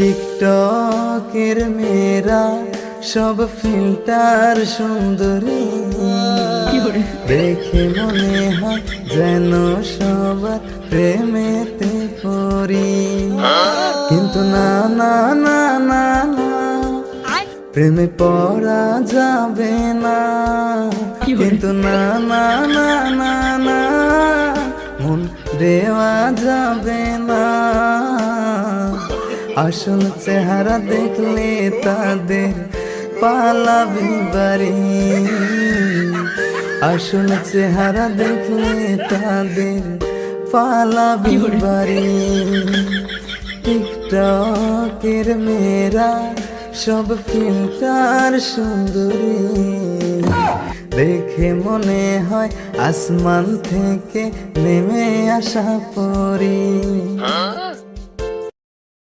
টিকটকের মেয়েরা সব ফিল্টার সুন্দরী, দেখে মনে হয় যেন সবার প্রেমেতে পড়ি। কিন্তু না না না না না, প্রেমে পড়া যাবে না। কিন্তু না না না না না, মন দেওয়া যাবে না। আসল চেহারা দেখলে তাদের পালাবি বাড়ি, আসল চেহারা দেখলে তাদের পালাবি বাড়ি। টিকটকের মেয়েরা সব ফিল্টার সুন্দরী, দেখে মনে হয় আসমান থেকে নেমে আসা পরি।